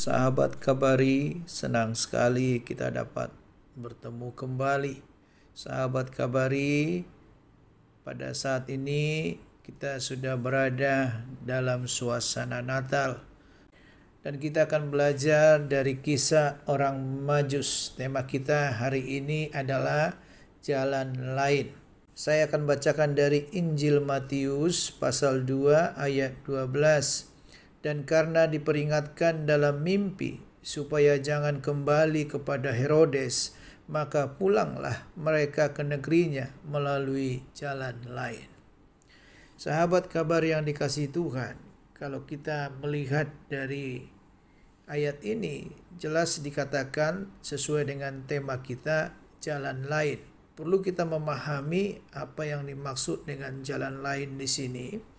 Sahabat Kabari, senang sekali kita dapat bertemu kembali. Sahabat Kabari, pada saat ini kita sudah berada dalam suasana Natal. Dan kita akan belajar dari kisah orang Majus. Tema kita hari ini adalah jalan lain. Saya akan bacakan dari Injil Matius pasal 2 ayat 12. Dan karena diperingatkan dalam mimpi supaya jangan kembali kepada Herodes, maka pulanglah mereka ke negerinya melalui jalan lain. Sahabat kabar yang dikasihi Tuhan, kalau kita melihat dari ayat ini, jelas dikatakan sesuai dengan tema kita, jalan lain. Perlu kita memahami apa yang dimaksud dengan jalan lain di sini.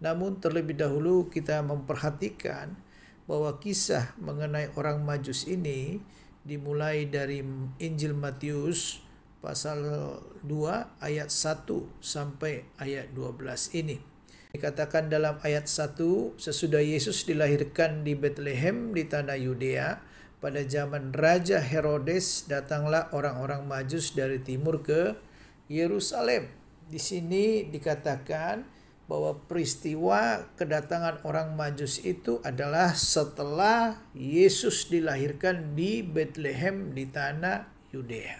Namun terlebih dahulu kita memperhatikan bahwa kisah mengenai orang Majus ini dimulai dari Injil Matius pasal 2 ayat 1 sampai ayat 12 ini. Dikatakan dalam ayat 1, sesudah Yesus dilahirkan di Bethlehem di tanah Yudea, pada zaman Raja Herodes datanglah orang-orang Majus dari timur ke Yerusalem. Di sini dikatakan bahwa peristiwa kedatangan orang Majus itu adalah setelah Yesus dilahirkan di Bethlehem di tanah Yudea.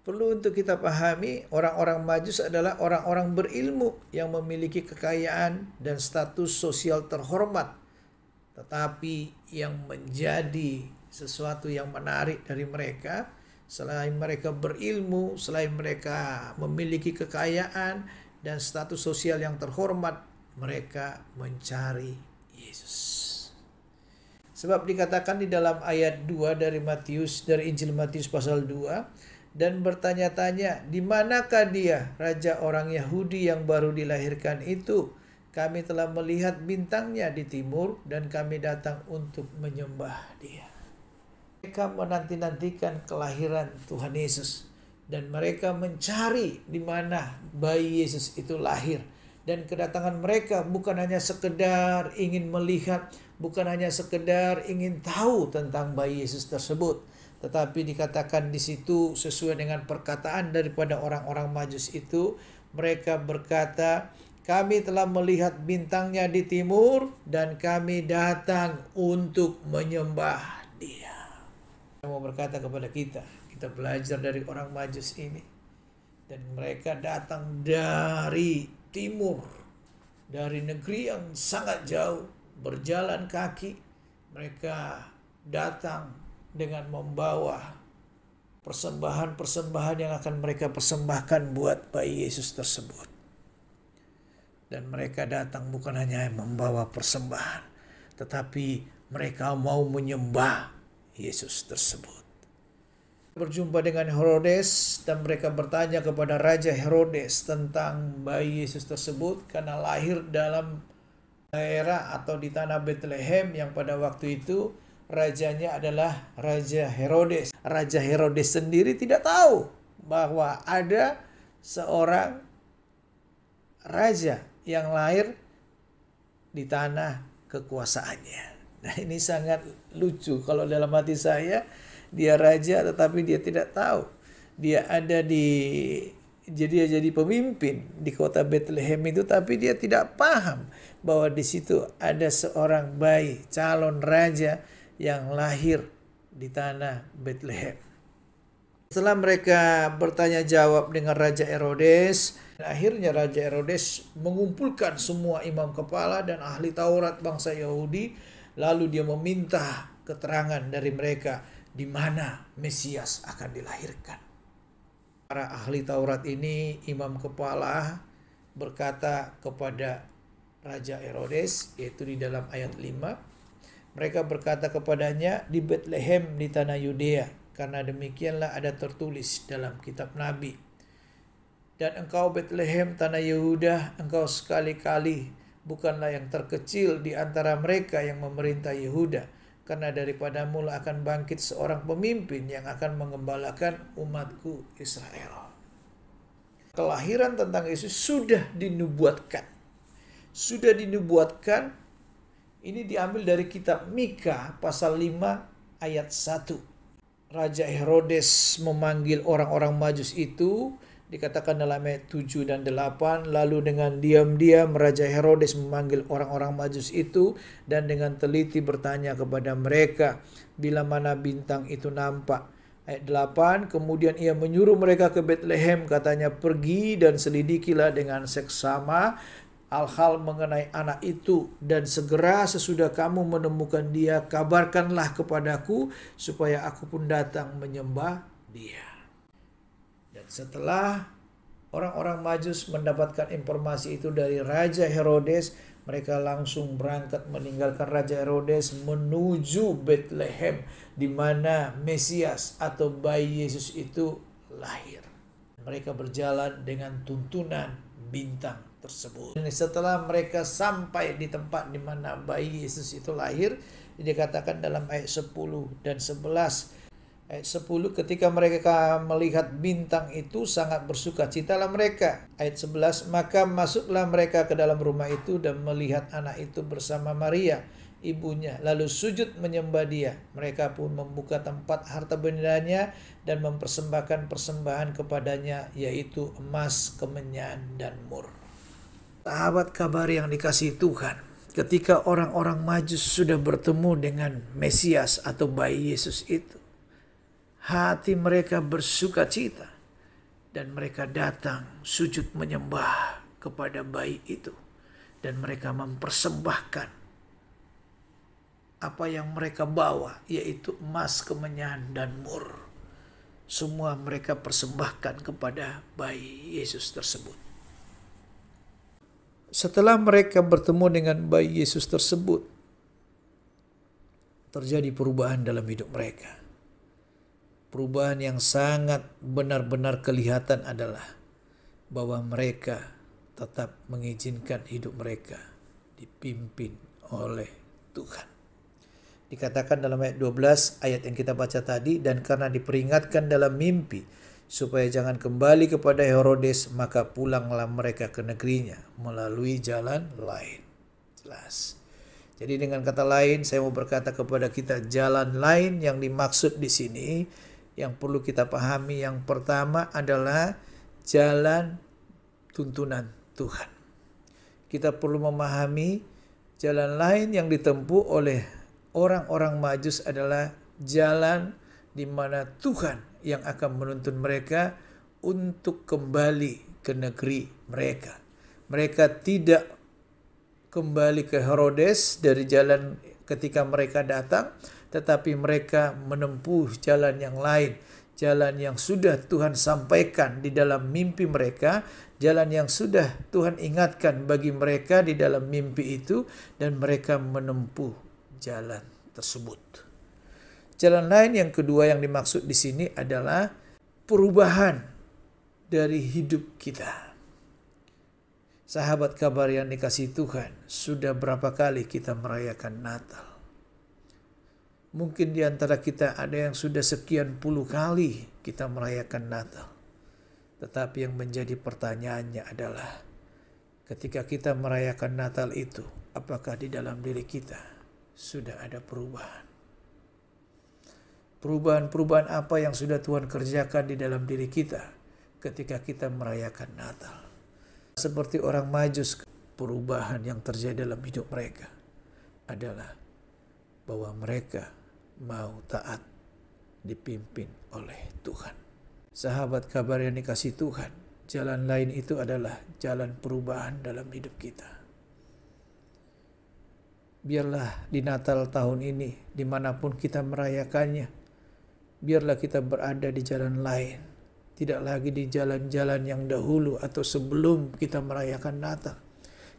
Perlu untuk kita pahami, orang-orang Majus adalah orang-orang berilmu yang memiliki kekayaan dan status sosial terhormat. Tetapi yang menjadi sesuatu yang menarik dari mereka, selain mereka berilmu, selain mereka memiliki kekayaan dan status sosial yang terhormat, mereka mencari Yesus. Sebab dikatakan di dalam ayat 2 dari Injil Matius pasal 2, dan bertanya-tanya, di manakah dia, raja orang Yahudi yang baru dilahirkan itu? Kami telah melihat bintangnya di timur dan kami datang untuk menyembah dia. Mereka menanti-nantikan kelahiran Tuhan Yesus. Dan mereka mencari di mana bayi Yesus itu lahir. Dan kedatangan mereka bukan hanya sekedar ingin melihat, bukan hanya sekedar ingin tahu tentang bayi Yesus tersebut. Tetapi dikatakan di situ sesuai dengan perkataan daripada orang-orang Majus itu, mereka berkata, kami telah melihat bintangnya di timur dan kami datang untuk menyembah dia. Saya mau berkata kepada kita belajar dari orang Majus ini. Dan mereka datang dari timur, dari negeri yang sangat jauh, berjalan kaki. Mereka datang dengan membawa persembahan-persembahan yang akan mereka persembahkan buat bayi Yesus tersebut. Dan mereka datang bukan hanya membawa persembahan, tetapi mereka mau menyembah Yesus tersebut. Berjumpa dengan Herodes dan mereka bertanya kepada Raja Herodes tentang bayi Yesus tersebut karena lahir dalam daerah atau di tanah Bethlehem yang pada waktu itu rajanya adalah Raja Herodes. Raja Herodes sendiri tidak tahu bahwa ada seorang raja yang lahir di tanah kekuasaannya. Nah, ini sangat lucu kalau dalam hati saya. Dia raja tetapi dia tidak tahu. Dia jadi pemimpin di kota Bethlehem itu, tapi dia tidak paham bahwa di situ ada seorang bayi calon raja yang lahir di tanah Bethlehem. Setelah mereka bertanya jawab dengan Raja Herodes, akhirnya Raja Herodes mengumpulkan semua imam kepala dan ahli Taurat bangsa Yahudi, lalu dia meminta keterangan dari mereka di mana Mesias akan dilahirkan. Para ahli Taurat ini, imam kepala, berkata kepada Raja Herodes, yaitu di dalam ayat 5, mereka berkata kepadanya, di Bethlehem di tanah Yudea, karena demikianlah ada tertulis dalam kitab Nabi. Dan engkau Bethlehem tanah Yehuda, engkau sekali-kali bukanlah yang terkecil di antara mereka yang memerintah Yehuda, karena daripadamu akan bangkit seorang pemimpin yang akan mengembalakan umatku Israel. Kelahiran tentang Yesus sudah dinubuatkan. Ini diambil dari kitab Mika pasal 5 ayat 1. Raja Herodes memanggil orang-orang Majus itu, dikatakan dalam ayat 7 dan 8, lalu dengan diam-diam Raja Herodes memanggil orang-orang Majus itu dan dengan teliti bertanya kepada mereka bila mana bintang itu nampak. Ayat 8, kemudian ia menyuruh mereka ke Betlehem, katanya, pergi dan selidikilah dengan seksama hal-hal mengenai anak itu, dan segera sesudah kamu menemukan dia, kabarkanlah kepadaku supaya aku pun datang menyembah dia. Dan setelah orang-orang Majus mendapatkan informasi itu dari Raja Herodes, mereka langsung berangkat meninggalkan Raja Herodes menuju Betlehem, di mana Mesias atau bayi Yesus itu lahir. Mereka berjalan dengan tuntunan bintang tersebut. Setelah mereka sampai di tempat di mana bayi Yesus itu lahir, dikatakan dalam ayat 10 dan 11. Ayat 10, ketika mereka melihat bintang itu sangat bersukacitalah mereka. Ayat 11, maka masuklah mereka ke dalam rumah itu dan melihat anak itu bersama Maria, ibunya, lalu sujud menyembah dia. Mereka pun membuka tempat harta bendanya dan mempersembahkan persembahan kepadanya, yaitu emas, kemenyan, dan mur. Sahabat kabar yang dikasihi Tuhan, ketika orang-orang Majus sudah bertemu dengan Mesias atau bayi Yesus itu, hati mereka bersukacita dan mereka datang sujud menyembah kepada bayi itu, dan mereka mempersembahkan apa yang mereka bawa, yaitu emas, kemenyan, dan mur. Semua mereka persembahkan kepada bayi Yesus tersebut. Setelah mereka bertemu dengan bayi Yesus tersebut, terjadi perubahan dalam hidup mereka. Perubahan yang sangat benar-benar kelihatan adalah bahwa mereka tetap mengizinkan hidup mereka dipimpin oleh Tuhan. Dikatakan dalam ayat 12, ayat yang kita baca tadi, dan karena diperingatkan dalam mimpi supaya jangan kembali kepada Herodes, maka pulanglah mereka ke negerinya melalui jalan lain. Jelas. Jadi dengan kata lain, saya mau berkata kepada kita, jalan lain yang dimaksud di sini yang perlu kita pahami, yang pertama adalah jalan tuntunan Tuhan. Kita perlu memahami jalan lain yang ditempuh oleh orang-orang Majus adalah jalan di mana Tuhan yang akan menuntun mereka untuk kembali ke negeri mereka. Mereka tidak kembali ke Herodes dari jalan ketika mereka datang, tetapi mereka menempuh jalan yang lain, jalan yang sudah Tuhan sampaikan di dalam mimpi mereka, jalan yang sudah Tuhan ingatkan bagi mereka di dalam mimpi itu, dan mereka menempuh jalan tersebut. Jalan lain yang kedua yang dimaksud di sini adalah perubahan dari hidup kita. Sahabat kabar yang dikasihi Tuhan, sudah berapa kali kita merayakan Natal? Mungkin di antara kita ada yang sudah sekian puluh kali kita merayakan Natal. Tetapi yang menjadi pertanyaannya adalah, ketika kita merayakan Natal itu, apakah di dalam diri kita sudah ada perubahan? Perubahan-perubahan apa yang sudah Tuhan kerjakan di dalam diri kita ketika kita merayakan Natal? Seperti orang Majus, perubahan yang terjadi dalam hidup mereka adalah bahwa mereka mau taat dipimpin oleh Tuhan. Sahabat kabar yang dikasihi Tuhan, jalan lain itu adalah jalan perubahan dalam hidup kita. Biarlah di Natal tahun ini, dimanapun kita merayakannya, biarlah kita berada di jalan lain. Tidak lagi di jalan-jalan yang dahulu atau sebelum kita merayakan Natal.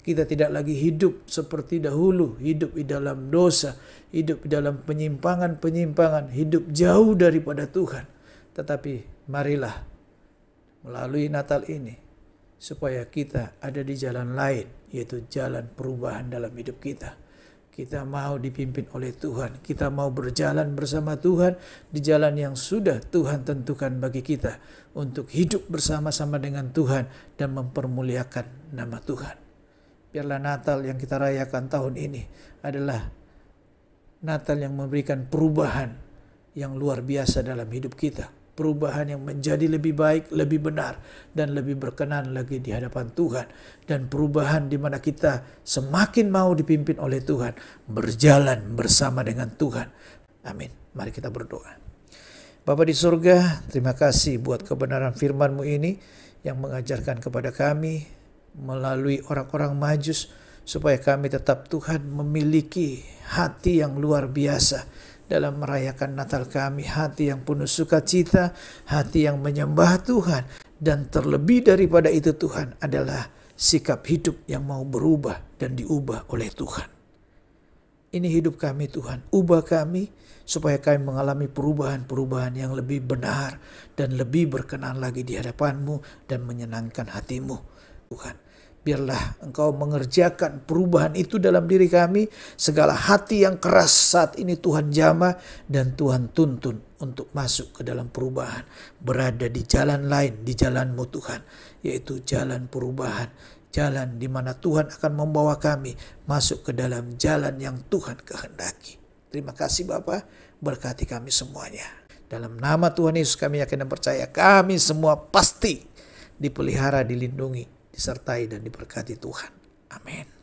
Kita tidak lagi hidup seperti dahulu, hidup di dalam dosa, hidup di dalam penyimpangan-penyimpangan, hidup jauh daripada Tuhan. Tetapi marilah melalui Natal ini, supaya kita ada di jalan lain, yaitu jalan perubahan dalam hidup kita. Kita mau dipimpin oleh Tuhan. Kita mau berjalan bersama Tuhan di jalan yang sudah Tuhan tentukan bagi kita untuk hidup bersama-sama dengan Tuhan dan mempermuliakan nama Tuhan. Biarlah Natal yang kita rayakan tahun ini adalah Natal yang memberikan perubahan yang luar biasa dalam hidup kita. Perubahan yang menjadi lebih baik, lebih benar, dan lebih berkenan lagi di hadapan Tuhan. Dan perubahan di mana kita semakin mau dipimpin oleh Tuhan, berjalan bersama dengan Tuhan. Amin. Mari kita berdoa. Bapa di surga, terima kasih buat kebenaran firman-Mu ini yang mengajarkan kepada kami melalui orang-orang Majus, supaya kami tetap Tuhan memiliki hati yang luar biasa dalam merayakan Natal kami, hati yang penuh sukacita, hati yang menyembah Tuhan, dan terlebih daripada itu Tuhan adalah sikap hidup yang mau berubah dan diubah oleh Tuhan. Ini hidup kami Tuhan, ubah kami supaya kami mengalami perubahan-perubahan yang lebih benar dan lebih berkenan lagi di hadapan-Mu dan menyenangkan hati-Mu Tuhan. Biarlah Engkau mengerjakan perubahan itu dalam diri kami. Segala hati yang keras saat ini Tuhan jamah dan Tuhan tuntun untuk masuk ke dalam perubahan. Berada di jalan lain, di jalan-Mu Tuhan, yaitu jalan perubahan. Jalan di mana Tuhan akan membawa kami masuk ke dalam jalan yang Tuhan kehendaki. Terima kasih Bapa, berkati kami semuanya. Dalam nama Tuhan Yesus kami yakin dan percaya, kami semua pasti dipelihara, dilindungi, disertai dan diberkati Tuhan. Amin.